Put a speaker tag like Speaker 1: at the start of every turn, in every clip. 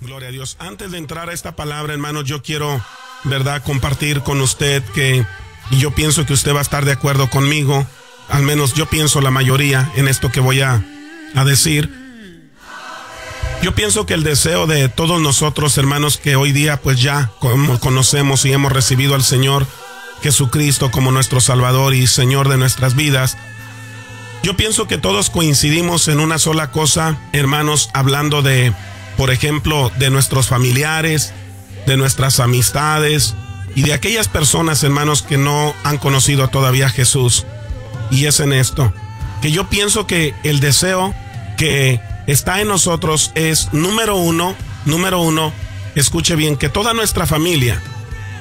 Speaker 1: Gloria a Dios. Antes de entrar a esta palabra, hermanos, yo quiero, ¿verdad?, compartir con usted y yo pienso que usted va a estar de acuerdo conmigo, al menos yo pienso la mayoría en esto que voy a decir. Yo pienso que el deseo de todos nosotros, hermanos, que hoy día pues ya conocemos y hemos recibido al Señor Jesucristo como nuestro Salvador y Señor de nuestras vidas, yo pienso que todos coincidimos en una sola cosa, hermanos, hablando de, por ejemplo, de nuestros familiares, de nuestras amistades y de aquellas personas, hermanos, que no han conocido todavía a Jesús. Y es en esto, que yo pienso que el deseo que está en nosotros es, número uno, escuche bien, que toda nuestra familia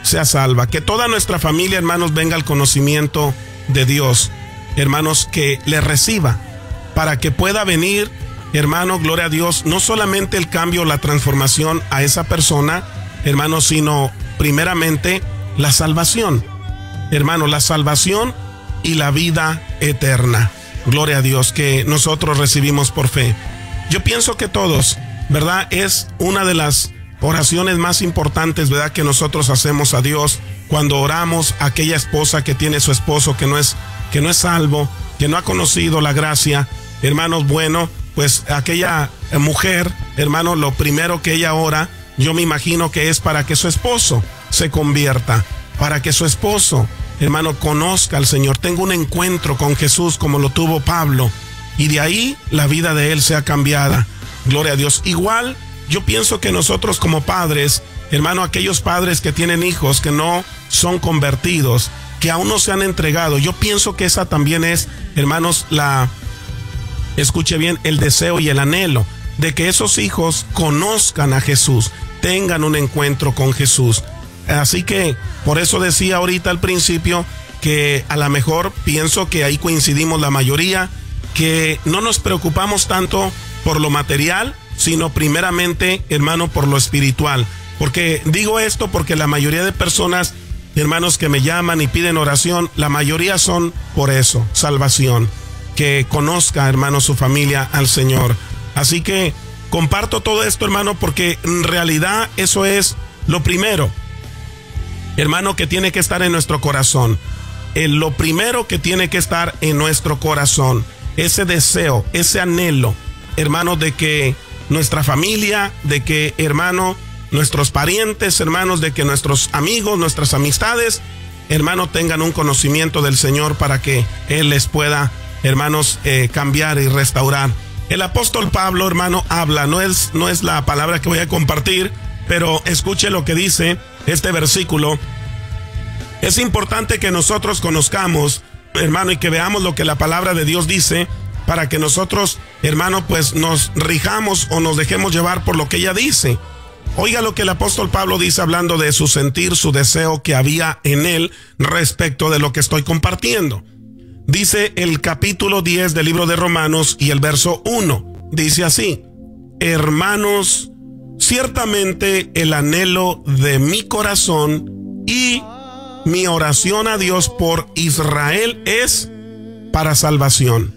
Speaker 1: sea salva, que toda nuestra familia, hermanos, venga al conocimiento de Dios, hermanos, que le reciba, para que pueda venir, hermano, gloria a Dios, no solamente el cambio, la transformación a esa persona, hermano, sino primeramente la salvación, hermano, la salvación y la vida eterna. Gloria a Dios, que nosotros recibimos por fe. Yo pienso que todos, ¿verdad?, es una de las oraciones más importantes, ¿verdad?, que nosotros hacemos a Dios cuando oramos a aquella esposa que tiene su esposo que no es salvo, que no ha conocido la gracia, hermanos. Bueno, pues aquella mujer, hermano, lo primero que ella ora, yo me imagino que es para que su esposo se convierta, para que su esposo, hermano, conozca al Señor, tenga un encuentro con Jesús como lo tuvo Pablo, y de ahí la vida de él sea cambiada. Gloria a Dios. Igual, yo pienso que nosotros como padres, hermano, aquellos padres que tienen hijos que no son convertidos, que aún no se han entregado, yo pienso que esa también es, hermanos, escuche bien, el deseo y el anhelo de que esos hijos conozcan a Jesús, tengan un encuentro con Jesús. Así que por eso decía ahorita al principio que a lo mejor pienso que ahí coincidimos la mayoría, que no nos preocupamos tanto por lo material, sino primeramente, hermano, por lo espiritual. Porque digo esto porque la mayoría de personas, hermanos, que me llaman y piden oración, la mayoría son por eso, salvación, que conozca, hermano, su familia al Señor. Así que comparto todo esto, hermano, porque en realidad eso es lo primero, hermano, que tiene que estar en nuestro corazón. Lo primero que tiene que estar en nuestro corazón, ese deseo, ese anhelo, hermano, de que nuestra familia, de que, hermano, nuestros parientes, hermanos, de que nuestros amigos, nuestras amistades, hermano, tengan un conocimiento del Señor para que Él les pueda, hermanos, cambiar y restaurar. El apóstol Pablo, hermano, habla, no es la palabra que voy a compartir, pero escuche lo que dice este versículo. Es importante que nosotros conozcamos, hermano, y que veamos lo que la palabra de Dios dice, para que nosotros, hermano, pues nos rijamos o nos dejemos llevar por lo que ella dice. Oiga lo que el apóstol Pablo dice, hablando de su sentir, su deseo que había en él respecto de lo que estoy compartiendo. Dice el capítulo 10 del libro de Romanos y el verso 1. Dice así: hermanos, ciertamente el anhelo de mi corazón y mi oración a Dios por Israel es para salvación.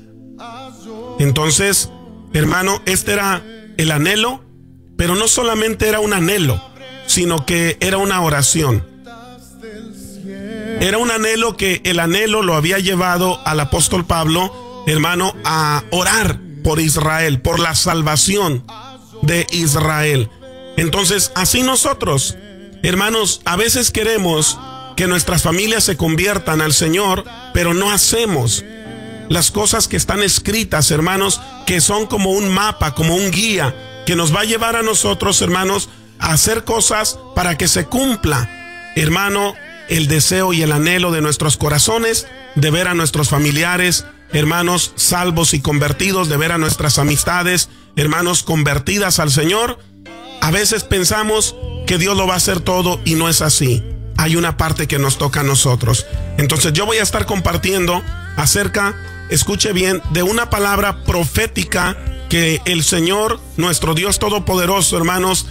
Speaker 1: Entonces, hermano, este era el anhelo, pero no solamente era un anhelo, sino que era una oración. Era un anhelo que el anhelo lo había llevado al apóstol Pablo, hermano, a orar por Israel, por la salvación de Israel. Entonces, así nosotros, hermanos, a veces queremos que nuestras familias se conviertan al Señor, pero no hacemos las cosas que están escritas, hermanos, que son como un mapa, como un guía, que nos va a llevar a nosotros, hermanos, a hacer cosas para que se cumpla, hermano, el deseo y el anhelo de nuestros corazones, de ver a nuestros familiares, hermanos, salvos y convertidos, de ver a nuestras amistades, hermanos, convertidas al Señor. A veces pensamos que Dios lo va a hacer todo y no es así. Hay una parte que nos toca a nosotros. Entonces yo voy a estar compartiendo acerca, escuche bien, de una palabra profética que el Señor, nuestro Dios Todopoderoso, hermanos,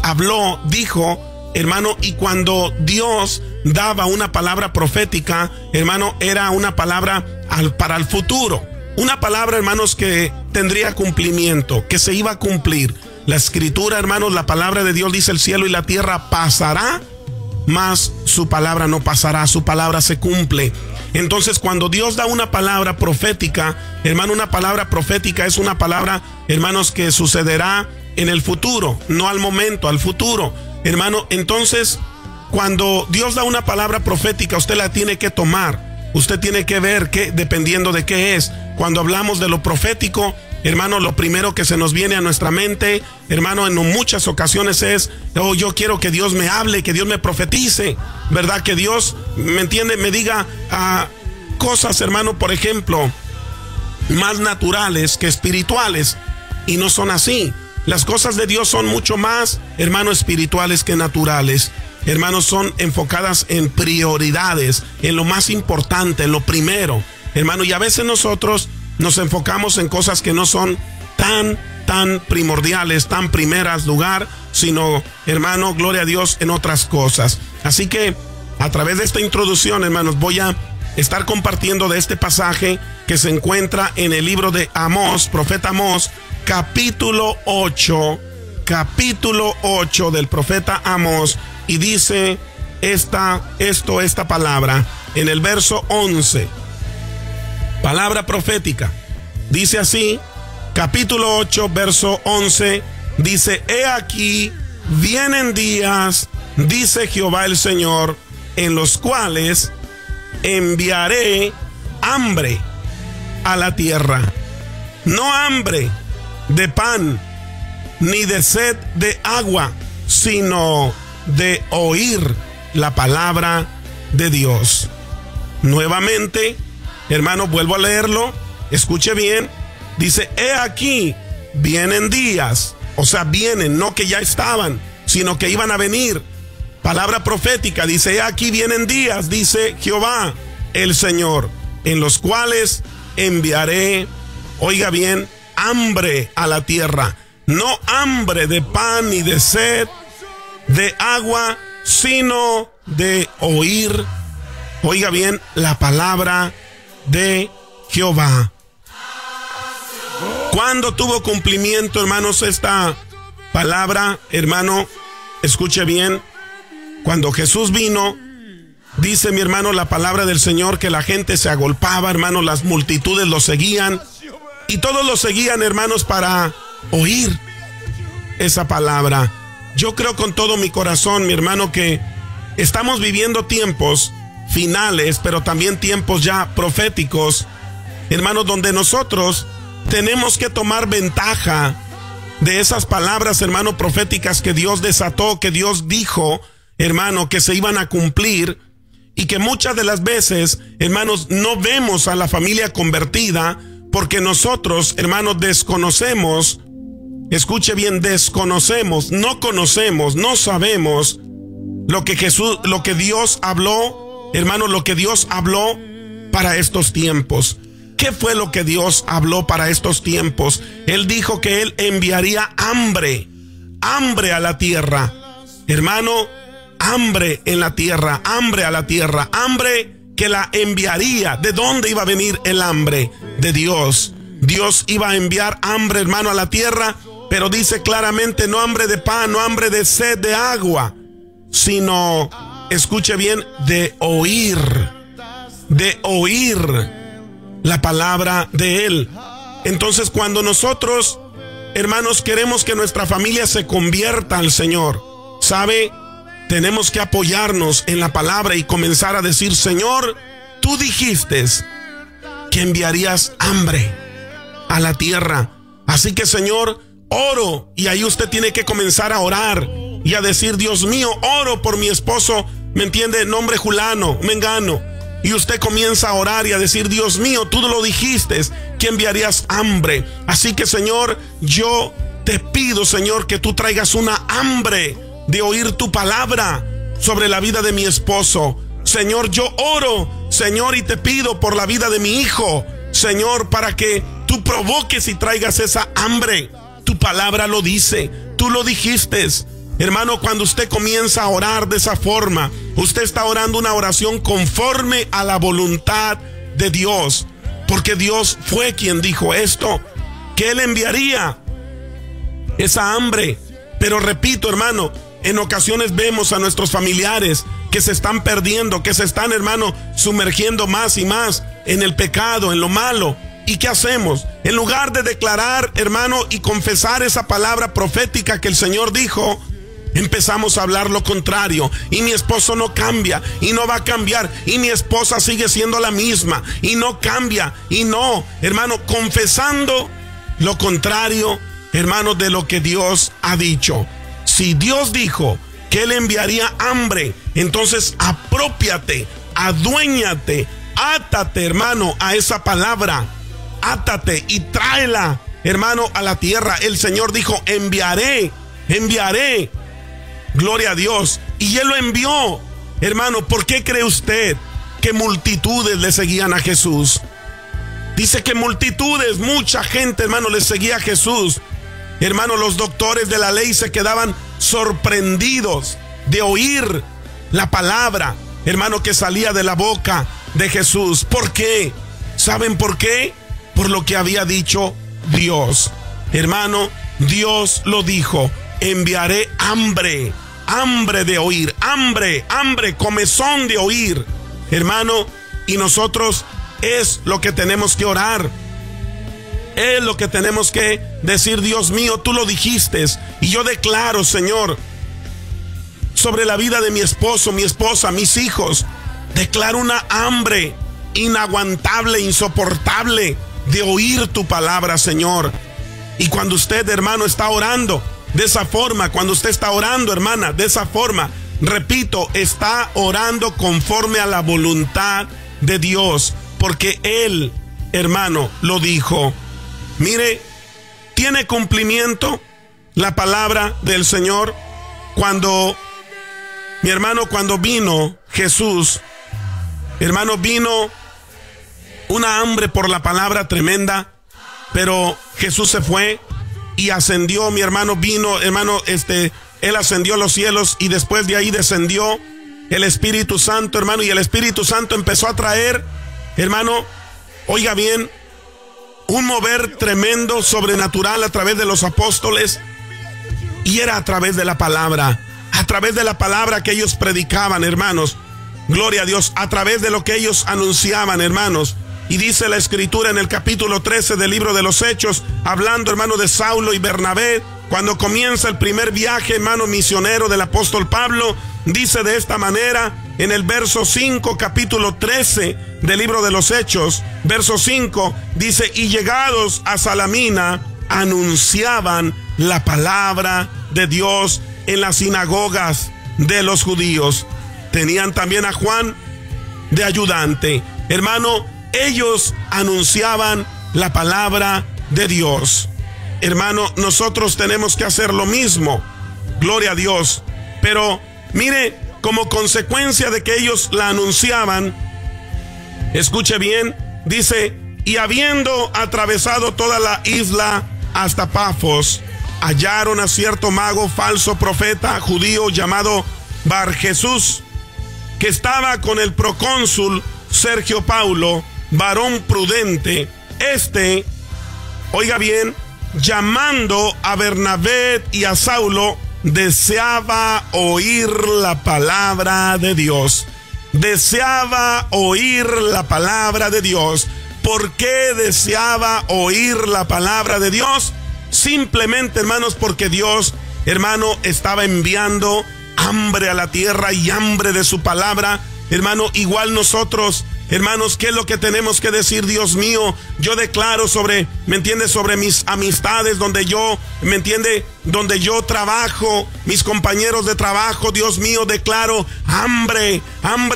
Speaker 1: habló, dijo, hermano, y cuando Dios daba una palabra profética, hermano, era una palabra para el futuro. Una palabra, hermanos, que tendría cumplimiento, que se iba a cumplir. La escritura, hermanos, la palabra de Dios dice: el cielo y la tierra pasará, mas su palabra no pasará, su palabra se cumple. Entonces, cuando Dios da una palabra profética, hermano, una palabra profética es una palabra, hermanos, que sucederá en el futuro, no al momento, al futuro, hermano. Entonces, cuando Dios da una palabra profética, usted la tiene que tomar. Usted tiene que ver que, dependiendo de qué es. Cuando hablamos de lo profético, hermano, lo primero que se nos viene a nuestra mente, hermano, en muchas ocasiones es: oh, yo quiero que Dios me hable, que Dios me profetice, ¿verdad? Que Dios, ¿me entiende?, me diga cosas, hermano, por ejemplo, más naturales que espirituales. Y no son así. Las cosas de Dios son mucho más, hermano, espirituales que naturales. Hermanos, son enfocadas en prioridades, en lo más importante, en lo primero, hermano. Y a veces nosotros nos enfocamos en cosas que no son tan primordiales, tan primeras lugar, sino, hermano, gloria a Dios, en otras cosas. Así que a través de esta introducción, hermanos, voy a estar compartiendo de este pasaje que se encuentra en el libro de Amós, profeta Amós, capítulo 8 del profeta Amós. Y dice esta palabra en el verso 11, palabra profética. Dice así, capítulo 8, verso 11, dice: he aquí, vienen días, dice Jehová el Señor, en los cuales enviaré hambre a la tierra. No hambre de pan, ni de sed de agua, sino de oír la palabra de Dios. Nuevamente, hermano, vuelvo a leerlo. Escuche bien. Dice: he aquí, vienen días. O sea, vienen, no que ya estaban, sino que iban a venir. Palabra profética. Dice: he aquí, vienen días, dice Jehová el Señor, en los cuales enviaré, oiga bien, hambre a la tierra. No hambre de pan ni de sed de agua, sino de oír, oiga bien, la palabra de Jehová. ¿Cuándo tuvo cumplimiento, hermanos, esta palabra? Hermano, escuche bien. Cuando Jesús vino, dice mi hermano la palabra del Señor, que la gente se agolpaba, hermano, las multitudes lo seguían, y todos lo seguían, hermanos, para oír esa palabra. Yo creo con todo mi corazón, mi hermano, que estamos viviendo tiempos finales, pero también tiempos ya proféticos, hermanos, donde nosotros tenemos que tomar ventaja de esas palabras, hermano, proféticas que Dios desató, que Dios dijo, hermano, que se iban a cumplir, y que muchas de las veces, hermanos, no vemos a la familia convertida porque nosotros, hermanos, desconocemos. Escuche bien, desconocemos, no conocemos, no sabemos lo que Dios habló, hermano, lo que Dios habló para estos tiempos. ¿Qué fue lo que Dios habló para estos tiempos? Él dijo que Él enviaría hambre a la tierra. Hermano, hambre en la tierra, hambre a la tierra, hambre que la enviaría. ¿De dónde iba a venir el hambre? De Dios. Dios iba a enviar hambre, hermano, a la tierra. Pero dice claramente: no hambre de pan, no hambre de sed de agua, sino, escuche bien, de oír la palabra de Él. Entonces, cuando nosotros, hermanos, queremos que nuestra familia se convierta al Señor, ¿sabe? Tenemos que apoyarnos en la palabra y comenzar a decir: Señor, tú dijiste que enviarías hambre a la tierra. Así que, Señor, oro. Y ahí usted tiene que comenzar a orar y a decir: Dios mío, oro por mi esposo, ¿me entiende? Nombre Julano, Mengano. Y usted comienza a orar y a decir: Dios mío, tú lo dijiste que enviarías hambre. Así que, Señor, yo te pido, Señor, que tú traigas una hambre de oír tu palabra sobre la vida de mi esposo. Señor, yo oro, Señor, y te pido por la vida de mi hijo, Señor, para que tú provoques y traigas esa hambre. Tu palabra lo dice, tú lo dijiste. Hermano, cuando usted comienza a orar de esa forma, usted está orando una oración conforme a la voluntad de Dios, porque Dios fue quien dijo esto, que Él enviaría esa hambre. Pero repito, hermano, en ocasiones vemos a nuestros familiares que se están perdiendo, que se están, hermano, sumergiendo más y más en el pecado, en lo malo. ¿Y qué hacemos? En lugar de declarar, hermano, y confesar esa palabra profética que el Señor dijo, empezamos a hablar lo contrario. Y mi esposo no cambia, y no va a cambiar, y mi esposa sigue siendo la misma, y no cambia, y no, hermano, confesando lo contrario, hermano, de lo que Dios ha dicho. Si Dios dijo que Él enviaría hambre, entonces aprópiate, aduéñate, átate, hermano, a esa palabra. Átate y tráela, hermano, a la tierra. El Señor dijo, enviaré. Gloria a Dios. Y Él lo envió. Hermano, ¿por qué cree usted que multitudes le seguían a Jesús? Dice que multitudes, mucha gente, hermano, le seguía a Jesús. Hermano, los doctores de la ley se quedaban sorprendidos de oír la palabra, hermano, que salía de la boca de Jesús. ¿Por qué? ¿Saben por qué? Por lo que había dicho Dios. Hermano, Dios lo dijo, enviaré hambre, hambre de oír, hambre, comezón de oír. Hermano, y nosotros es lo que tenemos que orar. Es lo que tenemos que decir, Dios mío, tú lo dijiste. Y yo declaro, Señor, sobre la vida de mi esposo, mi esposa, mis hijos, declaro una hambre inaguantable, insoportable de oír tu palabra, Señor. Y cuando usted, hermano, está orando de esa forma, cuando usted está orando, hermana, de esa forma, repito, está orando conforme a la voluntad de Dios, porque Él, hermano, lo dijo. Mire, tiene cumplimiento la palabra del Señor. Cuando, mi hermano, cuando vino Jesús, hermano, vino una hambre por la palabra tremenda, pero Jesús se fue y ascendió, mi hermano, vino, hermano, Él ascendió a los cielos y después de ahí descendió el Espíritu Santo, hermano, y el Espíritu Santo empezó a traer, hermano, oiga bien, un mover tremendo, sobrenatural a través de los apóstoles, y era a través de la palabra que ellos predicaban, hermanos. Gloria a Dios, a través de lo que ellos anunciaban, hermanos. Y dice la Escritura en el capítulo 13 del libro de los Hechos, hablando, hermano, de Saulo y Bernabé, cuando comienza el primer viaje, hermano, misionero del apóstol Pablo, dice de esta manera, en el verso 5, capítulo 13 del libro de los Hechos, verso 5, dice, y llegados a Salamina, anunciaban la palabra de Dios en las sinagogas de los judíos. Tenían también a Juan de ayudante. Hermano, ellos anunciaban la palabra de Dios. Hermano, nosotros tenemos que hacer lo mismo. Gloria a Dios. Pero mire, como consecuencia de que ellos la anunciaban, escuche bien, dice, y habiendo atravesado toda la isla hasta Pafos, hallaron a cierto mago falso profeta judío llamado Bar Jesús, que estaba con el procónsul Sergio Paulo, varón prudente. Oiga bien, llamando a Bernabé y a Saulo, deseaba oír la palabra de Dios. Deseaba oír la palabra de Dios. ¿Por qué deseaba oír la palabra de Dios? Simplemente, hermanos, porque Dios, hermano, estaba enviando hambre a la tierra y hambre de su palabra. Hermano, igual nosotros, hermanos, ¿qué es lo que tenemos que decir? Dios mío, yo declaro sobre, ¿me entiende? Sobre mis amistades, donde yo, ¿me entiende? Donde yo trabajo, mis compañeros de trabajo, Dios mío, declaro hambre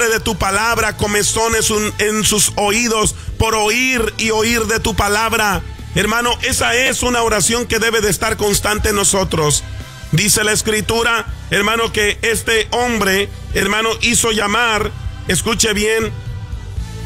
Speaker 1: de tu palabra, comezones en sus oídos por oír y oír de tu palabra. Hermano, esa es una oración que debe de estar constante en nosotros. Dice la Escritura, hermano, que este hombre, hermano, hizo llamar, escuche bien,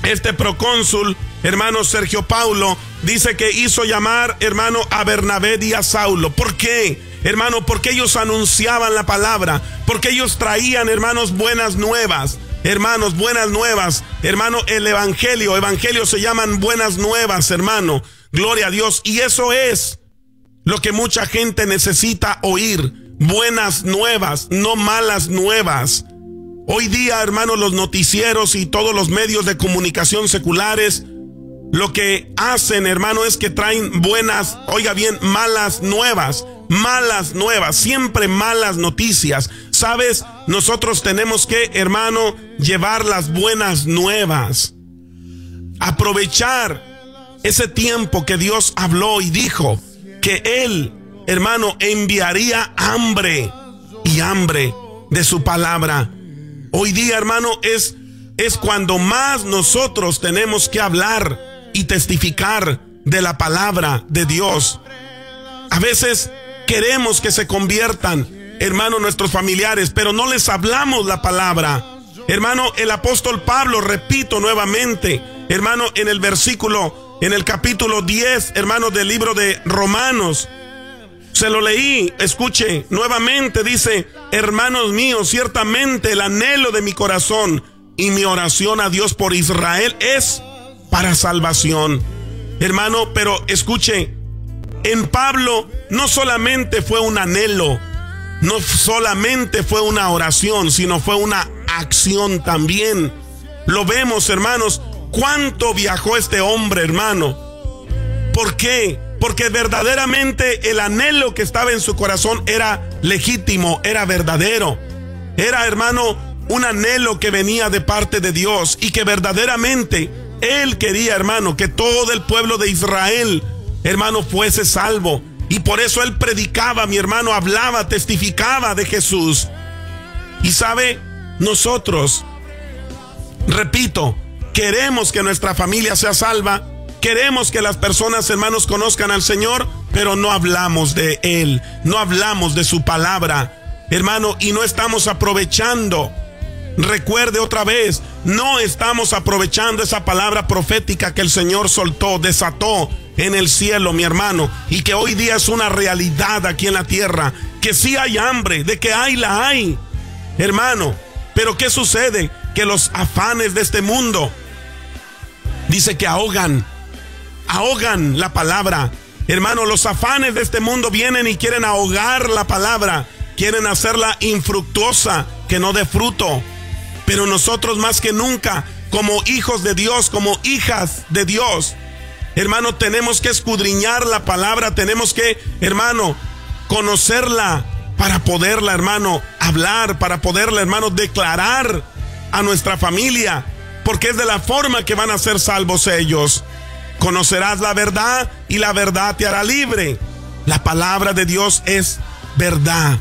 Speaker 1: este procónsul, hermano Sergio Paulo, dice que hizo llamar, hermano, a Bernabé y a Saulo. ¿Por qué? Hermano, porque ellos anunciaban la palabra, porque ellos traían, hermanos, buenas nuevas. Hermanos, buenas nuevas. Hermano, el evangelio se llaman buenas nuevas, hermano. Gloria a Dios. Y eso es lo que mucha gente necesita oír: buenas nuevas, no malas nuevas. Hoy día, hermanos, los noticieros y todos los medios de comunicación seculares lo que hacen, hermano, es que traen buenas, oiga bien, malas nuevas, siempre malas noticias. ¿Sabes? Nosotros tenemos que, hermano, llevar las buenas nuevas. Aprovechar ese tiempo que Dios habló y dijo que Él, hermano, enviaría hambre y hambre de su palabra. Hoy día, hermano, es cuando más nosotros tenemos que hablar y testificar de la palabra de Dios. A veces queremos que se conviertan, hermano, nuestros familiares, pero no les hablamos la palabra. Hermano, el apóstol Pablo, repito nuevamente, hermano, en el capítulo 10, hermano, del libro de Romanos, se lo leí, escuche nuevamente, dice: hermanos míos, ciertamente el anhelo de mi corazón y mi oración a Dios por Israel es para salvación. Hermano, pero escuche, en Pablo no solamente fue un anhelo, no solamente fue una oración, sino fue una acción también. Lo vemos, hermanos, cuánto viajó este hombre, hermano. ¿Por qué? Porque verdaderamente el anhelo que estaba en su corazón era legítimo, era verdadero. Era, hermano, un anhelo que venía de parte de Dios y que verdaderamente Él quería, hermano, que todo el pueblo de Israel, hermano, fuese salvo. Y por eso Él predicaba, mi hermano, hablaba, testificaba de Jesús. Y sabe, nosotros, repito, queremos que nuestra familia sea salva. Queremos que las personas, hermanos, conozcan al Señor, pero no hablamos de Él, no hablamos de su palabra, hermano, y no estamos aprovechando. Recuerde otra vez, no estamos aprovechando esa palabra profética que el Señor soltó, desató en el cielo, mi hermano, y que hoy día es una realidad aquí en la tierra, que sí hay hambre, de que la hay, hermano. Pero ¿qué sucede? Que los afanes de este mundo, dice que ahogan la palabra. Hermano, los afanes de este mundo vienen y quieren ahogar la palabra, quieren hacerla infructuosa, que no dé fruto. Pero nosotros más que nunca, como hijos de Dios, como hijas de Dios, hermano, tenemos que escudriñar la palabra, tenemos que, hermano, conocerla para poderla, hermano, hablar, para poderla, hermano, declarar a nuestra familia, porque es de la forma que van a ser salvos ellos. Conocerás la verdad y la verdad te hará libre. La palabra de Dios es verdad,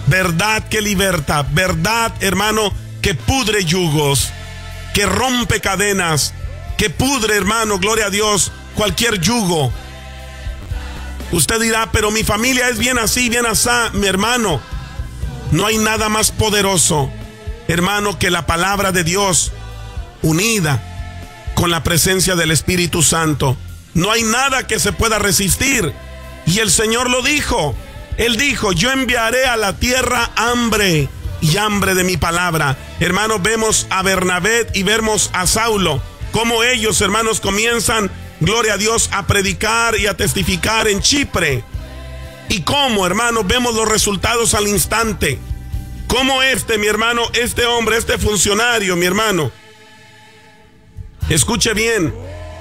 Speaker 1: verdad que liberta, verdad, hermano, que pudre yugos, que rompe cadenas, que pudre, hermano, gloria a Dios, cualquier yugo. Usted dirá: pero mi familia es bien así, bien asá. Mi hermano, no hay nada más poderoso, hermano, que la palabra de Dios unida con la presencia del Espíritu Santo. No hay nada que se pueda resistir. Y el Señor lo dijo. Él dijo: yo enviaré a la tierra hambre y hambre de mi palabra. Hermanos, vemos a Bernabé y vemos a Saulo, cómo ellos, hermanos, comienzan, gloria a Dios, a predicar y a testificar en Chipre. Y cómo, hermanos, vemos los resultados al instante. Cómo mi hermano, este hombre, este funcionario, mi hermano, escuche bien,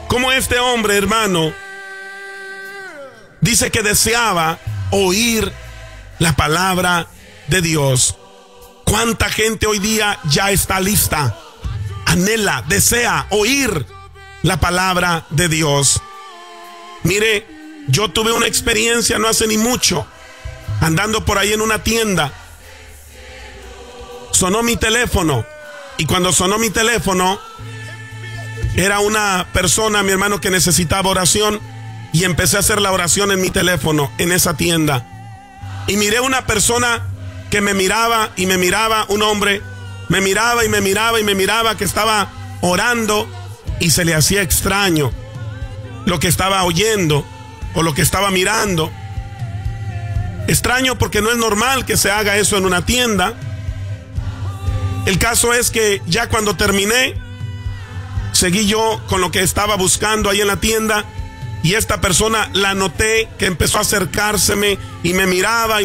Speaker 1: cómo este hombre, hermano, dice que deseaba oír la palabra de Dios. ¿Cuánta gente hoy día ya está lista? Anhela, desea oír la palabra de Dios. Mire, yo tuve una experiencia no hace ni mucho, andando por ahí en una tienda. Sonó mi teléfono, y cuando sonó mi teléfono, era una persona, mi hermano, que necesitaba oración, y empecé a hacer la oración en mi teléfono, en esa tienda. Y miré una persona que me miraba y me miraba, un hombre, me miraba y me miraba y me miraba, que estaba orando, y se le hacía extraño lo que estaba oyendo o lo que estaba mirando. Extraño porque no es normal que se haga eso en una tienda. El caso es que ya cuando terminé, seguí yo con lo que estaba buscando ahí en la tienda, Y esta persona la noté que empezó a acercárseme y me miraba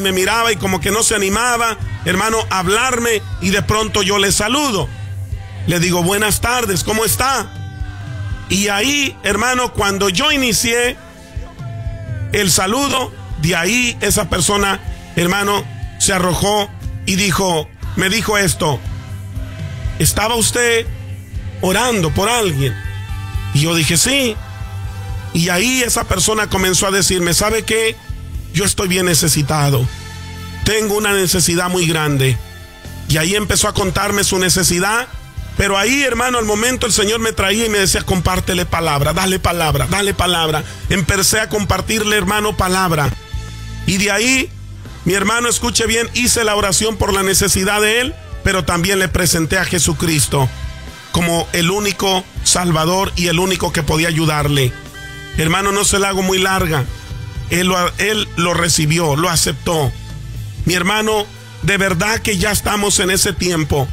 Speaker 1: y como que no se animaba, hermano, a hablarme, y de pronto yo le saludo. Le digo, buenas tardes, ¿cómo está? Y ahí, hermano, cuando yo inicié el saludo, de ahí esa persona, hermano, se arrojó y me dijo esto: ¿estaba usted orando por alguien? Y yo dije, sí. Y ahí esa persona comenzó a decirme, ¿sabe qué? Yo estoy bien necesitado. Tengo una necesidad muy grande. Y ahí empezó a contarme su necesidad. Pero ahí, hermano, al momento el Señor me traía y me decía, compártele palabra, dale palabra, dale palabra. Empecé a compartirle, hermano, palabra. Y de ahí, mi hermano, escuche bien, hice la oración por la necesidad de él, pero también le presenté a Jesucristo como el único Salvador y el único que podía ayudarle. Hermano, no se la hago muy larga. Él lo recibió, lo aceptó. Mi hermano, de verdad que ya estamos en ese tiempo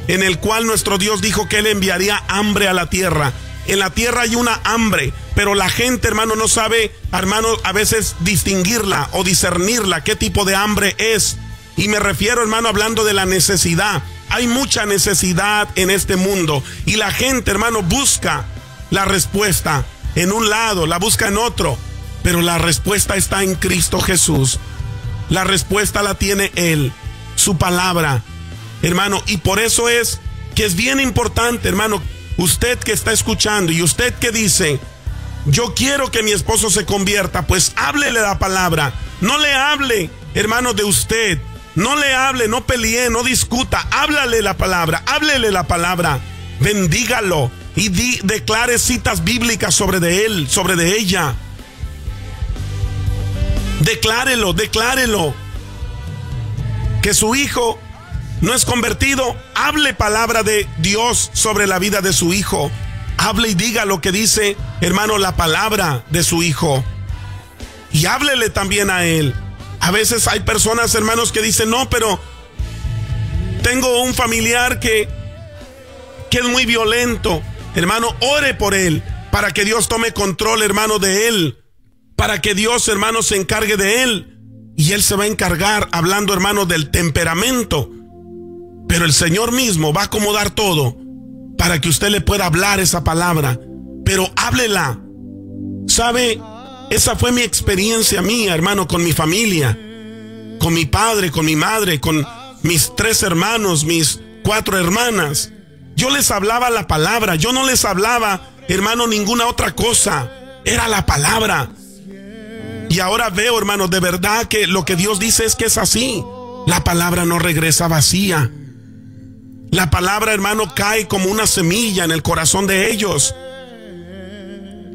Speaker 1: en el cual nuestro Dios dijo que Él enviaría hambre a la tierra. En la tierra hay una hambre, pero la gente, hermano, no sabe, hermano, a veces distinguirla o discernirla, qué tipo de hambre es. Y me refiero, hermano, hablando de la necesidad. Hay mucha necesidad en este mundo y la gente, hermano, busca la respuesta en un lado, la busca en otro, pero la respuesta está en Cristo Jesús. La respuesta la tiene Él, su palabra, hermano. Y por eso es que es bien importante, hermano, usted que está escuchando y usted que dice, yo quiero que mi esposo se convierta, pues háblele la palabra. No le hable, hermano, de usted. No le hable, no pelee, no discuta. Háblele la palabra, háblele la palabra. Bendígalo y declare citas bíblicas sobre de él, sobre de ella. Declárelo, declárelo. Que su hijo no es convertido, hable palabra de Dios sobre la vida de su hijo. Hable y diga lo que dice, hermano, la palabra de su hijo. Y háblele también a él. A veces hay personas, hermanos, que dicen, no, pero tengo un familiar que es muy violento. Hermano, ore por él, para que Dios tome control, hermano, de él. Para que Dios, hermano, se encargue de él. Y Él se va a encargar, hablando, hermano, del temperamento. Pero el Señor mismo va a acomodar todo para que usted le pueda hablar esa palabra. Pero háblela. ¿Sabe? Esa fue mi experiencia mía, hermano, con mi familia. Con mi padre, con mi madre, con mis 3 hermanos, mis 4 hermanas. Yo les hablaba la palabra. Yo no les hablaba, hermano, ninguna otra cosa. Era la palabra. Y ahora veo, hermano, de verdad que lo que Dios dice es que es así. La palabra no regresa vacía. La palabra, hermano, cae como una semilla en el corazón de ellos.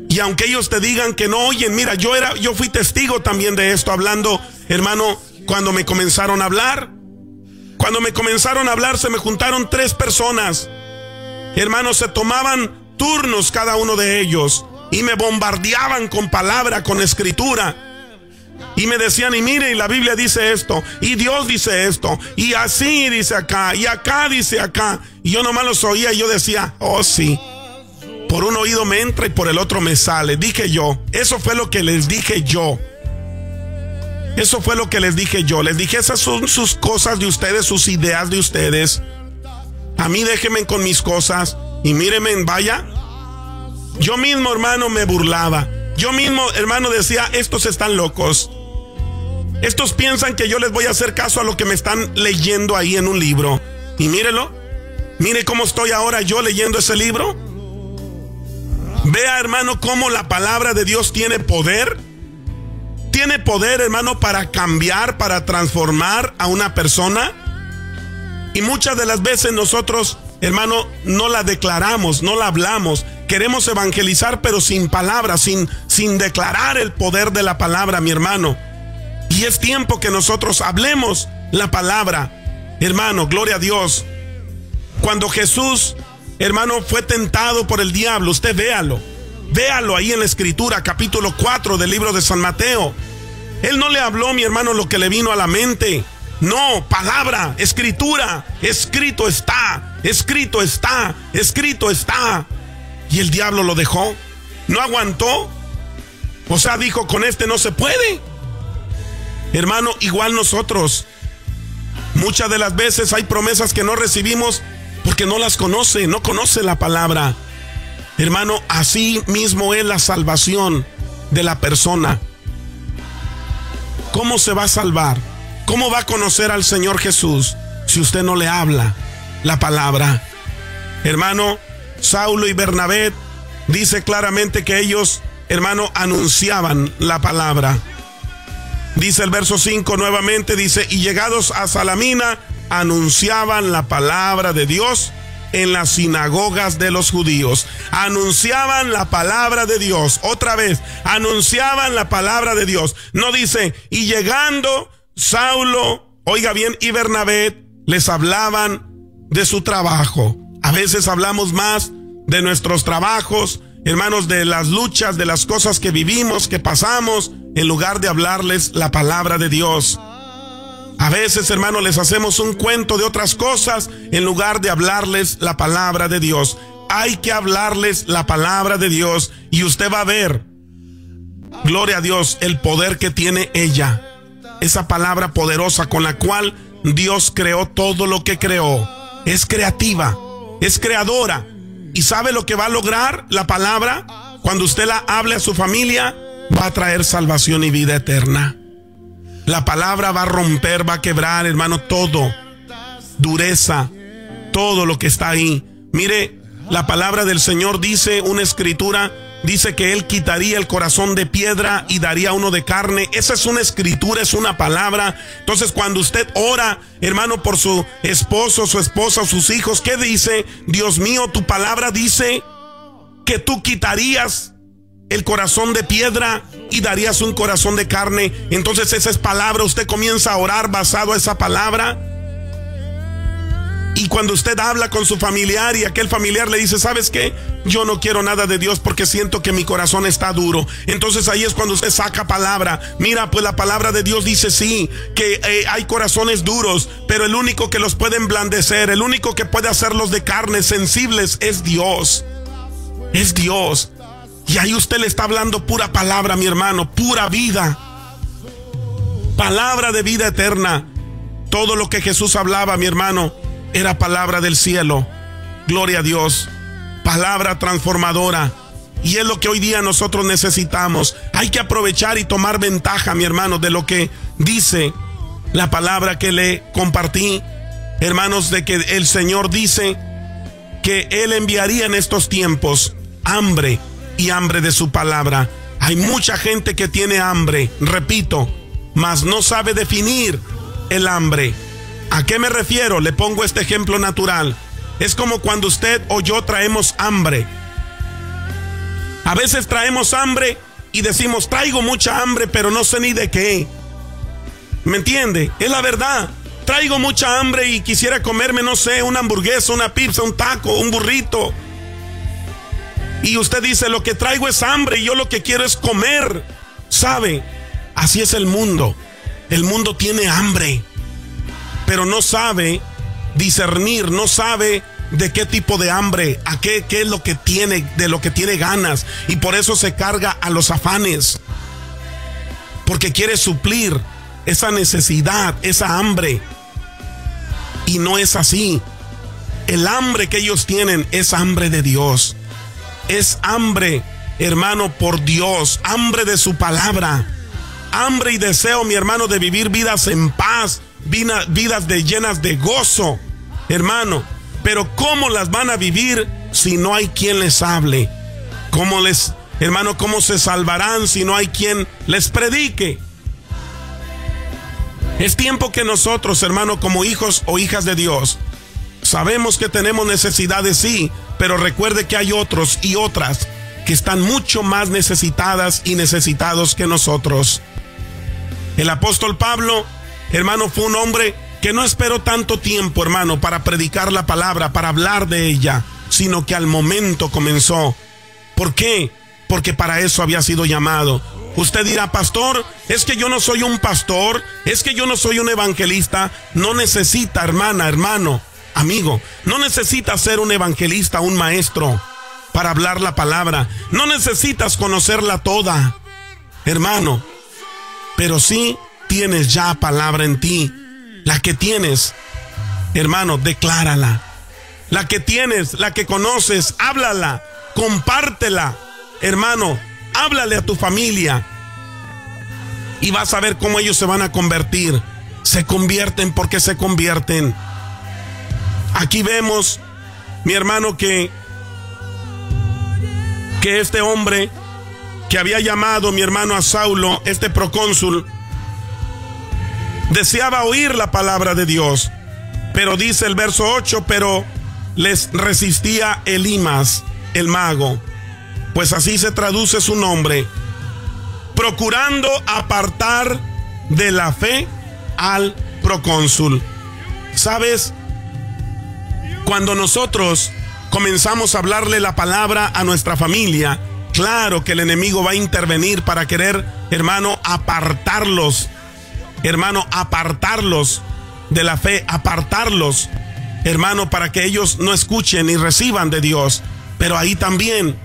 Speaker 1: Y aunque ellos te digan que no oyen, mira, yo fui testigo también de esto, hablando, hermano, cuando me comenzaron a hablar. Cuando me comenzaron a hablar, se me juntaron 3 personas. Hermanos, se tomaban turnos cada uno de ellos y me bombardeaban con palabra, con escritura. Y me decían, y mire, y la Biblia dice esto, y Dios dice esto, y así dice acá, y acá dice acá. Y yo nomás los oía y yo decía, oh sí, por un oído me entra y por el otro me sale. Dije yo, eso fue lo que les dije yo. Eso fue lo que les dije yo. Les dije, esas son sus cosas de ustedes, sus ideas de ustedes. A mí déjenme con mis cosas y mírenme, vaya. Yo mismo, hermano, me burlaba. Yo mismo, hermano, decía, estos están locos. Estos piensan que yo les voy a hacer caso a lo que me están leyendo ahí en un libro. Y mírelo. Mire cómo estoy ahora yo leyendo ese libro. Vea, hermano, cómo la palabra de Dios tiene poder. Tiene poder, hermano, para cambiar, para transformar a una persona. Y muchas de las veces nosotros, hermano, no la declaramos, no la hablamos. Queremos evangelizar, pero sin palabras, sin declarar el poder de la palabra, mi hermano. Y es tiempo que nosotros hablemos la palabra, hermano, gloria a Dios. Cuando Jesús, hermano, fue tentado por el diablo, usted véalo ahí en la escritura, capítulo 4 del libro de San Mateo. Él no le habló, mi hermano, lo que le vino a la mente. No, palabra, escritura, escrito está, escrito está, escrito está. Y el diablo lo dejó, no aguantó. O sea, dijo, con este no se puede. Hermano, igual nosotros. Muchas de las veces hay promesas que no recibimos porque no las conoce, no conoce la palabra. Hermano, así mismo es la salvación de la persona. ¿Cómo se va a salvar? ¿Cómo va a conocer al Señor Jesús si usted no le habla la palabra? Hermano, Saulo y Bernabé dice claramente que ellos, hermano, anunciaban la palabra. Dice el verso 5 nuevamente, dice, y llegados a Salamina, anunciaban la palabra de Dios en las sinagogas de los judíos. Anunciaban la palabra de Dios. Otra vez, anunciaban la palabra de Dios. No dice, y llegando Saulo, oiga bien, y Bernabé, les hablaban de su trabajo. A veces hablamos más de nuestros trabajos, hermanos, de las luchas, de las cosas que vivimos, que pasamos, en lugar de hablarles la palabra de Dios. A veces, hermanos, les hacemos un cuento de otras cosas en lugar de hablarles la palabra de Dios. Hay que hablarles la palabra de Dios y usted va a ver, gloria a Dios, el poder que tiene ella. Esa palabra poderosa con la cual Dios creó todo lo que creó. Es creativa, es creadora. ¿Y sabe lo que va a lograr la palabra? Cuando usted la hable a su familia, va a traer salvación y vida eterna. La palabra va a romper, va a quebrar, hermano, todo, dureza, todo lo que está ahí. Mire, la palabra del Señor dice, una escritura, dice que Él quitaría el corazón de piedra y daría uno de carne. Esa es una escritura, es una palabra. Entonces, cuando usted ora, hermano, por su esposo, su esposa o sus hijos, ¿qué dice? Dios mío, tu palabra dice que tú quitarías el corazón de piedra y darías un corazón de carne. Entonces esa es palabra. Usted comienza a orar basado a esa palabra. Y cuando usted habla con su familiar y aquel familiar le dice, ¿sabes qué? Yo no quiero nada de Dios porque siento que mi corazón está duro. Entonces ahí es cuando usted saca palabra. Mira, pues la palabra de Dios dice sí, que hay corazones duros, pero el único que los puede emblandecer, el único que puede hacerlos de carne sensibles es Dios. Es Dios. Y ahí usted le está hablando pura palabra, mi hermano, pura vida. Palabra de vida eterna. Todo lo que Jesús hablaba, mi hermano, era palabra del cielo. Gloria a Dios. Palabra transformadora. Y es lo que hoy día nosotros necesitamos. Hay que aprovechar y tomar ventaja, mi hermano, de lo que dice la palabra que le compartí, hermanos, de que el Señor dice que Él enviaría en estos tiempos hambre y hambre de su palabra. Hay mucha gente que tiene hambre, repito, mas no sabe definir el hambre. ¿A qué me refiero? Le pongo este ejemplo natural. Es como cuando usted o yo traemos hambre. A veces traemos hambre y decimos, traigo mucha hambre, pero no sé ni de qué. ¿Me entiende? Es la verdad. Traigo mucha hambre y quisiera comerme, no sé, una hamburguesa, una pizza, un taco, un burrito. Y usted dice, lo que traigo es hambre y yo lo que quiero es comer. ¿Sabe? Así es el mundo. El mundo tiene hambre, pero no sabe discernir, no sabe de qué tipo de hambre, a qué es lo que tiene, de lo que tiene ganas. Y por eso se carga a los afanes, porque quiere suplir esa necesidad, esa hambre. Y no es así. El hambre que ellos tienen es hambre de Dios. Es hambre, hermano, por Dios, hambre de su palabra, hambre y deseo, mi hermano, de vivir vidas en paz, vidas llenas de gozo, hermano. Pero ¿cómo las van a vivir si no hay quien les hable? Hermano, ¿cómo se salvarán si no hay quien les predique? Es tiempo que nosotros, hermano, como hijos o hijas de Dios, sabemos que tenemos necesidades, sí, pero recuerde que hay otros y otras que están mucho más necesitadas y necesitados que nosotros. El apóstol Pablo, hermano, fue un hombre que no esperó tanto tiempo, hermano, para predicar la palabra, para hablar de ella, sino que al momento comenzó. ¿Por qué? Porque para eso había sido llamado. Usted dirá, pastor, es que yo no soy un pastor, es que yo no soy un evangelista. No necesita, hermana, hermano, amigo, no necesitas ser un evangelista, un maestro para hablar la palabra. No necesitas conocerla toda. hermano, pero sí tienes ya palabra en ti. La que tienes, hermano, declárala. La que tienes, la que conoces, háblala, compártela. Hermano, háblale a tu familia y vas a ver cómo ellos se van a convertir. Se convierten porque se convierten. Aquí vemos, mi hermano, que este hombre que había llamado, mi hermano, a Saulo, este procónsul, deseaba oír la palabra de Dios, pero dice el verso 8, pero les resistía Elimas, el mago, pues así se traduce su nombre, procurando apartar de la fe al procónsul. ¿Sabes? Cuando nosotros comenzamos a hablarle la palabra a nuestra familia, claro que el enemigo va a intervenir para querer, hermano, apartarlos. Hermano, apartarlos de la fe, apartarlos, hermano, para que ellos no escuchen y reciban de Dios. Pero ahí también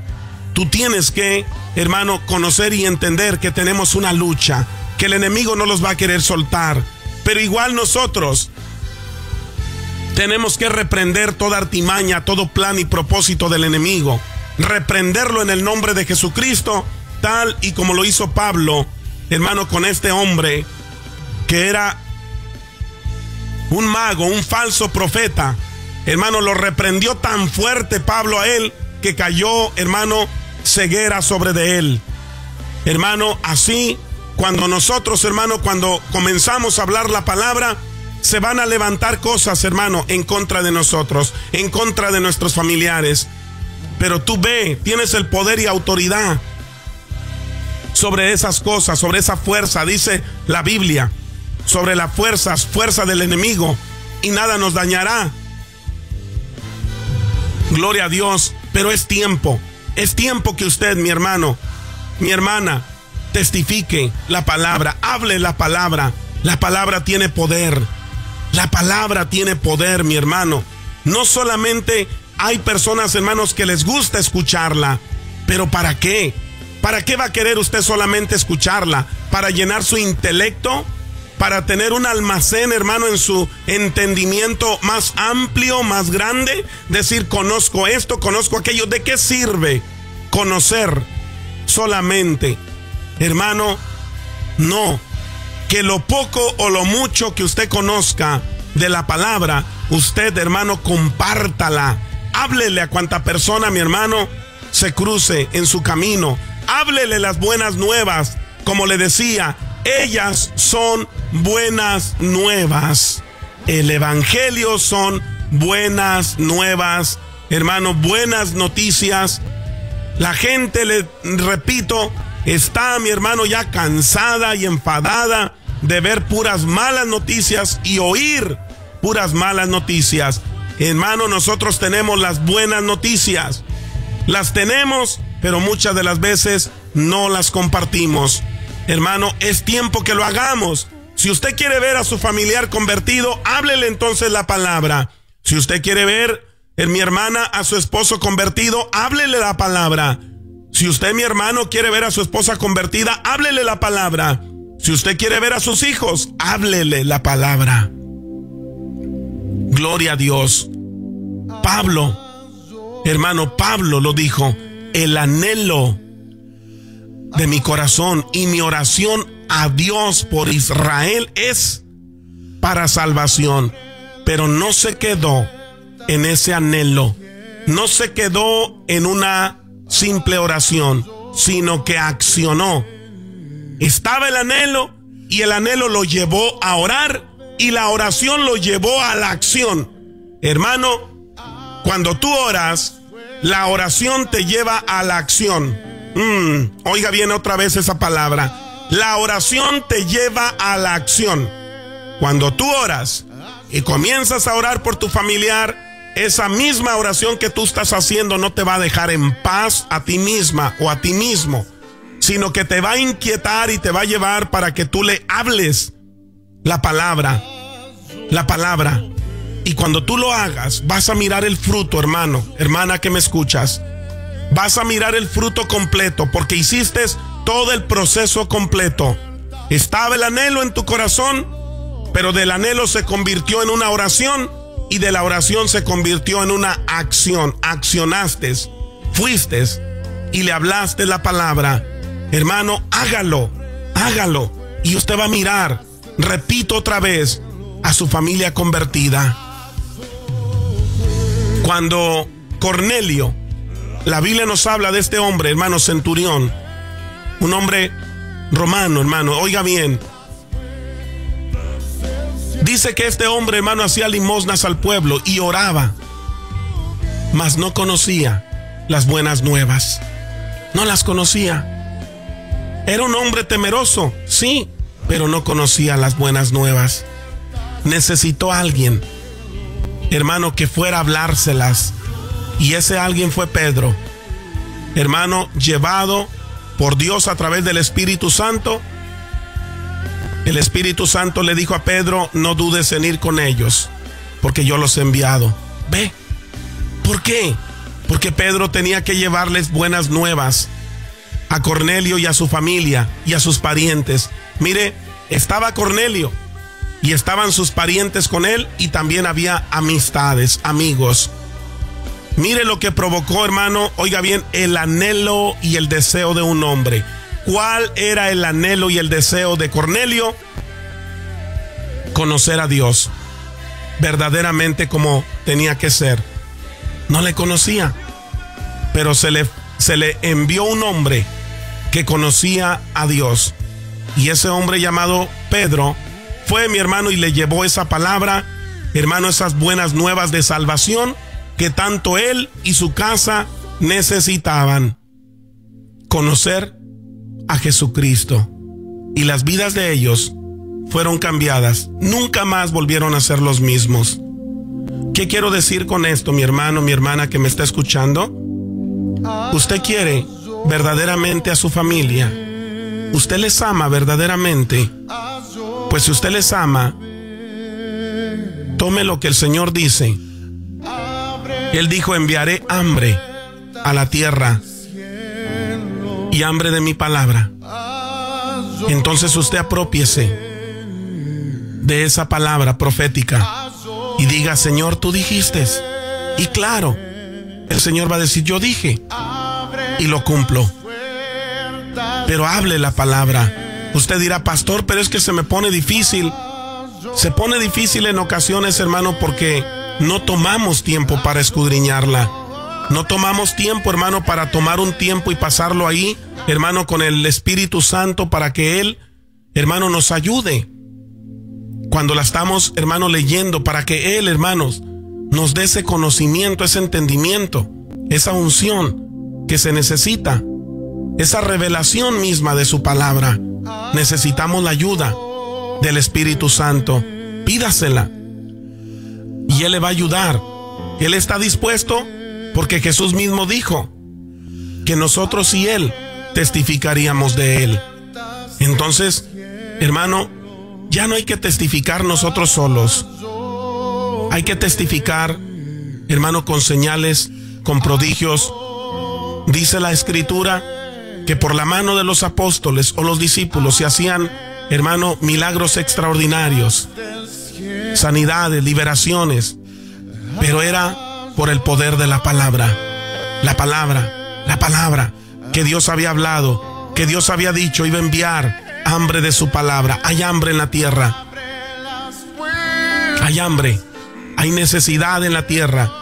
Speaker 1: tú tienes que, hermano, conocer y entender que tenemos una lucha, que el enemigo no los va a querer soltar. Pero igual nosotros tenemos que reprender toda artimaña, todo plan y propósito del enemigo. Reprenderlo en el nombre de Jesucristo, tal y como lo hizo Pablo, hermano, con este hombre que era un mago, un falso profeta. Hermano, lo reprendió tan fuerte Pablo a él que cayó, hermano, ceguera sobre de él. Hermano, así cuando nosotros, hermano, cuando comenzamos a hablar la palabra, se van a levantar cosas, hermano, en contra de nosotros, en contra de nuestros familiares. Pero tú ve, tienes el poder y autoridad sobre esas cosas, sobre esa fuerza, dice la Biblia, sobre las fuerzas, fuerza del enemigo, y nada nos dañará. Gloria a Dios. Pero es tiempo que usted, mi hermano, mi hermana, testifique la palabra, hable la palabra. La palabra tiene poder. La palabra tiene poder, mi hermano. No solamente hay personas, hermanos, que les gusta escucharla, pero ¿para qué? ¿Para qué va a querer usted solamente escucharla? ¿Para llenar su intelecto? ¿Para tener un almacén, hermano, en su entendimiento más amplio, más grande? Decir, conozco esto, conozco aquello. ¿De qué sirve conocer solamente? Hermano, no. Que lo poco o lo mucho que usted conozca de la palabra, usted, hermano, compártala. Háblele a cuanta persona, mi hermano, se cruce en su camino. Háblele las buenas nuevas. Como le decía, ellas son buenas nuevas. El evangelio son buenas nuevas, hermano, buenas noticias. La gente, le repito, está, mi hermano, ya cansada y enfadada de ver puras malas noticias y oír puras malas noticias. Hermano, nosotros tenemos las buenas noticias. Las tenemos, pero muchas de las veces no las compartimos. Hermano, es tiempo que lo hagamos. Si usted quiere ver a su familiar convertido, háblele entonces la palabra. Si usted quiere ver, mi hermana, a su esposo convertido, háblele la palabra. Si usted, mi hermano, quiere ver a su esposa convertida, háblele la palabra. Si usted quiere ver a sus hijos, háblele la palabra. Gloria a Dios. Pablo, hermano, Pablo lo dijo: el anhelo de mi corazón y mi oración a Dios por Israel es para salvación. Pero no se quedó en ese anhelo, no se quedó en una simple oración, sino que accionó. Estaba el anhelo y el anhelo lo llevó a orar y la oración lo llevó a la acción. Hermano, cuando tú oras, la oración te lleva a la acción. Oiga bien otra vez esa palabra. La oración te lleva a la acción. Cuando tú oras y comienzas a orar por tu familiar, esa misma oración que tú estás haciendo no te va a dejar en paz a ti misma o a ti mismo, sino que te va a inquietar y te va a llevar para que tú le hables la palabra. La palabra. Y cuando tú lo hagas, vas a mirar el fruto, hermano, hermana que me escuchas. Vas a mirar el fruto completo, porque hiciste todo el proceso completo. Estaba el anhelo en tu corazón, pero del anhelo se convirtió en una oración y de la oración se convirtió en una acción. Accionaste, fuiste y le hablaste la palabra. Hermano, hágalo, hágalo. Y usted va a mirar, repito otra vez, a su familia convertida. Cuando Cornelio, la Biblia nos habla de este hombre, hermano, centurión, un hombre romano, hermano, oiga bien. Dice que este hombre, hermano, hacía limosnas al pueblo y oraba, mas no conocía las buenas nuevas. No las conocía. Era un hombre temeroso, sí, pero no conocía las buenas nuevas. Necesitó a alguien, hermano, que fuera a hablárselas. Y ese alguien fue Pedro, hermano, llevado por Dios a través del Espíritu Santo. El Espíritu Santo le dijo a Pedro: no dudes en ir con ellos, porque yo los he enviado. Ve. ¿Por qué? Porque Pedro tenía que llevarles buenas nuevas a Cornelio y a su familia y a sus parientes. Mire, estaba Cornelio y estaban sus parientes con él, y también había amistades, amigos. Mire lo que provocó, hermano, oiga bien, el anhelo y el deseo de un hombre. ¿Cuál era el anhelo y el deseo de Cornelio? Conocer a Dios verdaderamente como tenía que ser. No le conocía, pero se le envió un hombre que conocía a Dios. Y ese hombre llamado Pedro fue, mi hermano, y le llevó esa palabra, hermano, esas buenas nuevas de salvación que tanto él y su casa necesitaban. Conocer a Jesucristo. Y las vidas de ellos fueron cambiadas. Nunca más volvieron a ser los mismos. ¿Qué quiero decir con esto, mi hermano, mi hermana que me está escuchando? Usted quiere verdaderamente a su familia. Usted les ama verdaderamente. Pues si usted les ama, tome lo que el Señor dice. Él dijo: enviaré hambre a la tierra y hambre de mi palabra. Entonces usted aprópiese de esa palabra profética y diga: Señor, tú dijiste. Y claro, el Señor va a decir: yo dije y lo cumplo. Pero hable la palabra. Usted dirá: pastor, pero es que se me pone difícil. Se pone difícil en ocasiones, hermano, porque no tomamos tiempo para escudriñarla. No tomamos tiempo, hermano, para tomar un tiempo y pasarlo ahí, hermano, con el Espíritu Santo, para que Él, hermano, nos ayude cuando la estamos, hermano, leyendo, para que Él, hermanos, nos dé ese conocimiento, ese entendimiento, esa unción que se necesita, esa revelación misma de su palabra. Necesitamos la ayuda del Espíritu Santo. Pídasela y Él le va a ayudar. Él está dispuesto, porque Jesús mismo dijo que nosotros y Él testificaríamos de Él. Entonces, hermano, ya no hay que testificar nosotros solos. Hay que testificar, hermano, con señales, con prodigios. Dice la Escritura que por la mano de los apóstoles o los discípulos se hacían, hermano, milagros extraordinarios, sanidades, liberaciones, pero era por el poder de la palabra. La palabra que Dios había hablado, que Dios había dicho iba a enviar hambre de su palabra. Hay hambre en la tierra. Hay hambre, hay necesidad en la tierra,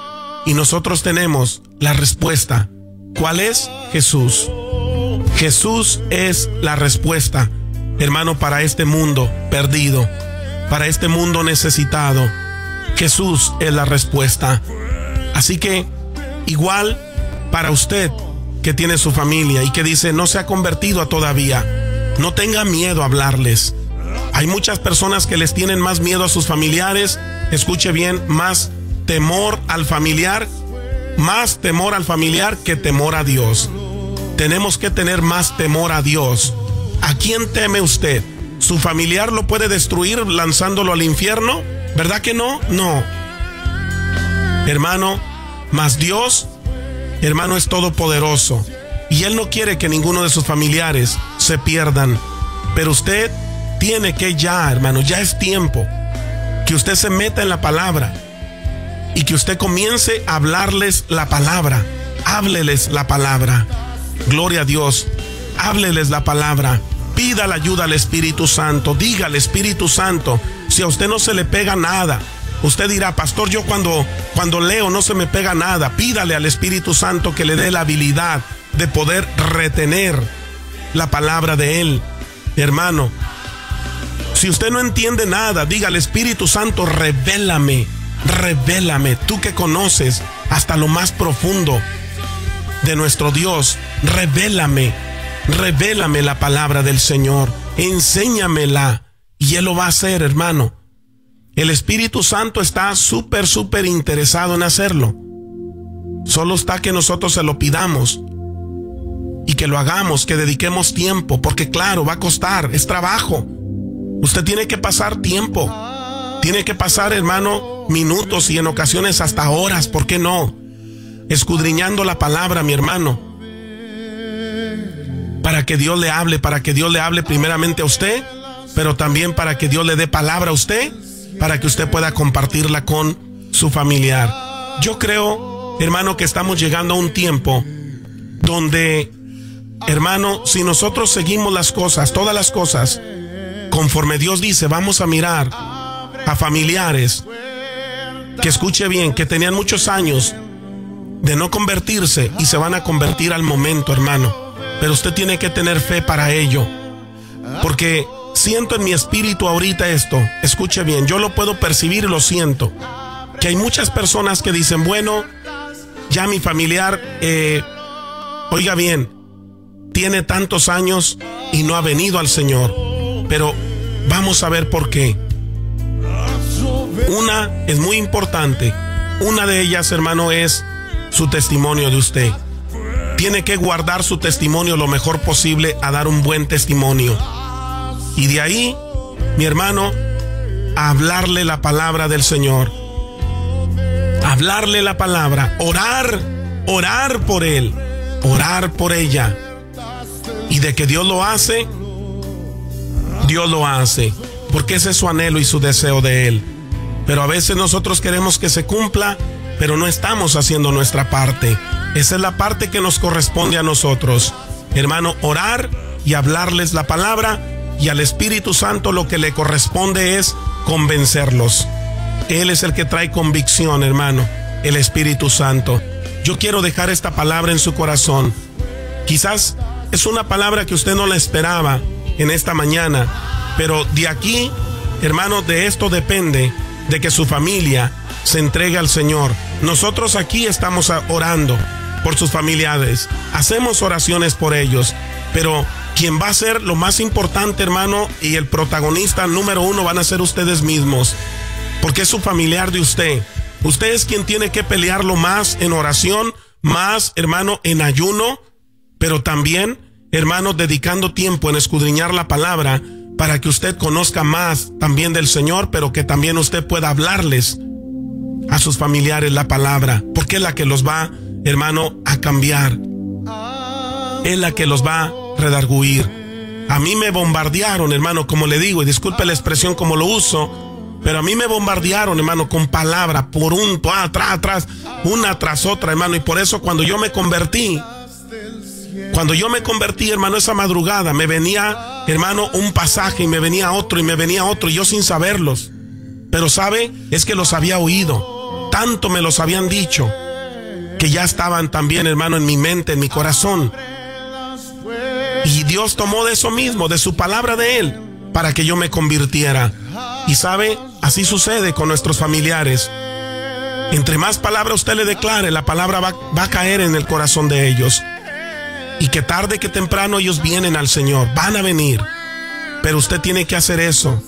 Speaker 1: y nosotros tenemos la respuesta. ¿Cuál es? Jesús. Jesús es la respuesta, hermano, para este mundo perdido, para este mundo necesitado. Jesús es la respuesta. Así que, igual para usted que tiene su familia y que dice no se ha convertido todavía, no tenga miedo a hablarles. Hay muchas personas que les tienen más miedo a sus familiares. Escuche bien, más temor al familiar que temor a Dios. Tenemos que tener más temor a Dios. ¿A quién teme usted? ¿Su familiar lo puede destruir lanzándolo al infierno? ¿Verdad que no? No. Hermano, mas Dios, hermano, es todopoderoso. Y Él no quiere que ninguno de sus familiares se pierdan. Pero usted tiene que ya, hermano, ya es tiempo que usted se meta en la palabra y que usted comience a hablarles la palabra. Hábleles la palabra. Gloria a Dios. Hábleles la palabra. Pida la ayuda al Espíritu Santo. Diga al Espíritu Santo, si a usted no se le pega nada. Usted dirá, pastor, yo cuando leo no se me pega nada. Pídale al Espíritu Santo que le dé la habilidad de poder retener la palabra de Él. Hermano, si usted no entiende nada, diga al Espíritu Santo, revélame, tú que conoces hasta lo más profundo de nuestro Dios, revélame la palabra del Señor, enséñamela, y Él lo va a hacer, hermano. El Espíritu Santo está súper interesado en hacerlo. Solo está que nosotros se lo pidamos y que lo hagamos, que dediquemos tiempo, porque claro, va a costar, es trabajo. Usted tiene que pasar tiempo, tiene que pasar, hermano, minutos y en ocasiones hasta horas, ¿por qué no? Escudriñando la palabra, mi hermano, para que Dios le hable, primeramente a usted, pero también para que Dios le dé palabra a usted, para que usted pueda compartirla con su familiar. Yo creo, hermano, que estamos llegando a un tiempo donde, hermano, si nosotros seguimos las cosas, todas las cosas, conforme Dios dice, vamos a mirar a familiares que, escuche bien, que tenían muchos años de no convertirse y se van a convertir al momento, hermano. Pero usted tiene que tener fe para ello, porque siento en mi espíritu ahorita esto, escuche bien, yo lo puedo percibir y lo siento, que hay muchas personas que dicen, bueno, ya mi familiar, oiga bien, tiene tantos años y no ha venido al Señor, pero vamos a ver por qué. Una es muy importante, una de ellas, hermano, es su testimonio de usted. Tiene que guardar su testimonio lo mejor posible a dar un buen testimonio. Y de ahí, mi hermano, a hablarle la palabra del Señor. Hablarle la palabra, orar por él, orar por ella. Y de que Dios lo hace, porque ese es su anhelo y su deseo de él. Pero a veces nosotros queremos que se cumpla, pero no estamos haciendo nuestra parte. Esa es la parte que nos corresponde a nosotros, hermano, orar y hablarles la palabra, y al Espíritu Santo lo que le corresponde es convencerlos. Él es el que trae convicción, hermano, el Espíritu Santo. Yo quiero dejar esta palabra en su corazón. Quizás es una palabra que usted no la esperaba en esta mañana, pero de aquí, hermano, de esto depende de que su familia se entregue al Señor. Nosotros aquí estamos orando por sus familiares, hacemos oraciones por ellos, pero quien va a ser lo más importante, hermano, y el protagonista número uno van a ser ustedes mismos, porque es su familiar de usted. Usted es quien tiene que pelearlo más en oración, más, hermano, en ayuno, pero también, hermano, dedicando tiempo en escudriñar la palabra, para que usted conozca más también del Señor, pero que también usted pueda hablarles a sus familiares la palabra, porque es la que los va, hermano, a cambiar, es la que los va a redarguir. A mí me bombardearon, hermano, como le digo, y disculpe la expresión como lo uso, pero a mí me bombardearon, hermano, con palabra, por atrás, una tras otra, hermano, y por eso cuando yo me convertí, hermano, esa madrugada me venía, hermano, un pasaje y me venía otro y yo sin saberlos. Pero sabe, es que los había oído, tanto me los habían dicho, que ya estaban también, hermano, en mi mente, en mi corazón. Y Dios tomó de eso mismo, de su palabra de Él, para que yo me convirtiera. Y sabe, así sucede con nuestros familiares. Entre más palabra usted le declare, la palabra va a caer en el corazón de ellos. Y que tarde que temprano ellos vienen al Señor, van a venir. Pero usted tiene que hacer eso.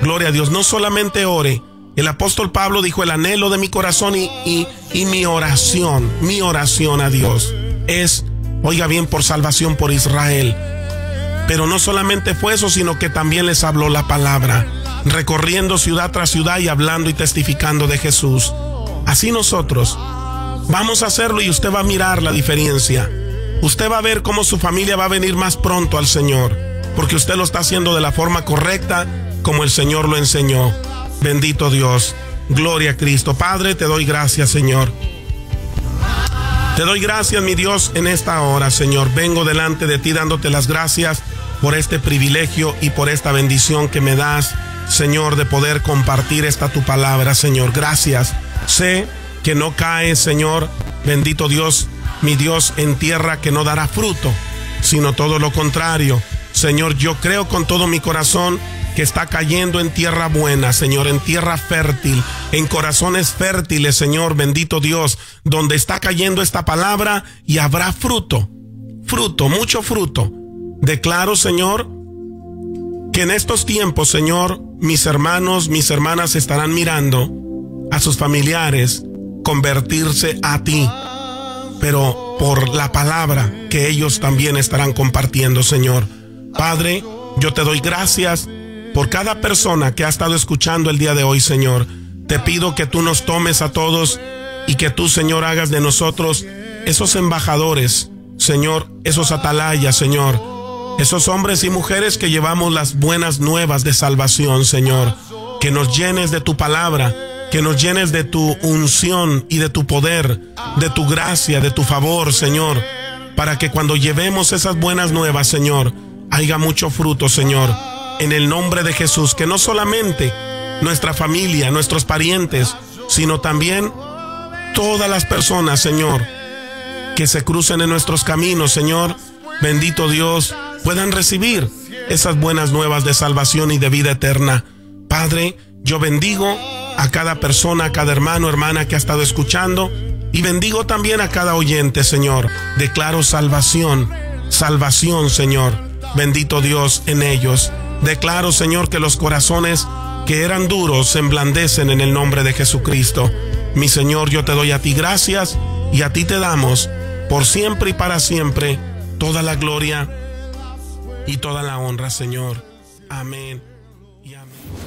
Speaker 1: Gloria a Dios, no solamente ore. El apóstol Pablo dijo, el anhelo de mi corazón y mi oración a Dios es, oiga bien, por salvación por Israel. Pero no solamente fue eso, sino que también les habló la palabra, recorriendo ciudad tras ciudad y hablando y testificando de Jesús. Así nosotros vamos a hacerlo y usted va a mirar la diferencia. Usted va a ver cómo su familia va a venir más pronto al Señor, porque usted lo está haciendo de la forma correcta, como el Señor lo enseñó. Bendito Dios. Gloria a Cristo. Padre, te doy gracias, Señor. Te doy gracias, mi Dios, en esta hora, Señor. Vengo delante de ti dándote las gracias por este privilegio y por esta bendición que me das, Señor, de poder compartir esta tu palabra, Señor. Gracias. Sé que no cae, Señor, bendito Dios, mi Dios, en tierra que no dará fruto, sino todo lo contrario. Señor, yo creo con todo mi corazón que está cayendo en tierra buena, Señor, en tierra fértil, en corazones fértiles, Señor, bendito Dios, donde está cayendo esta palabra y habrá fruto, mucho fruto. Declaro, Señor, que en estos tiempos, Señor, mis hermanos, mis hermanas estarán mirando a sus familiares convertirse a ti, pero por la palabra que ellos también estarán compartiendo, Señor. Padre, yo te doy gracias por cada persona que ha estado escuchando el día de hoy, Señor. Te pido que tú nos tomes a todos y que tú, Señor, hagas de nosotros esos embajadores, Señor, esos atalayas, Señor, esos hombres y mujeres que llevamos las buenas nuevas de salvación, Señor. Que nos llenes de tu palabra, que nos llenes de tu unción y de tu poder, de tu gracia, de tu favor, Señor, para que cuando llevemos esas buenas nuevas, Señor, haya mucho fruto, Señor. En el nombre de Jesús, que no solamente nuestra familia, nuestros parientes, sino también todas las personas, Señor, que se crucen en nuestros caminos, Señor, bendito Dios, puedan recibir esas buenas nuevas de salvación y de vida eterna. Padre, yo bendigo a cada persona, a cada hermano, hermana que ha estado escuchando, y bendigo también a cada oyente, Señor. Declaro salvación, Señor, bendito Dios, en ellos. Declaro, Señor, que los corazones que eran duros se emblandecen en el nombre de Jesucristo. Mi Señor, yo te doy a ti gracias y a ti te damos por siempre y para siempre toda la gloria y toda la honra, Señor. Amén y amén.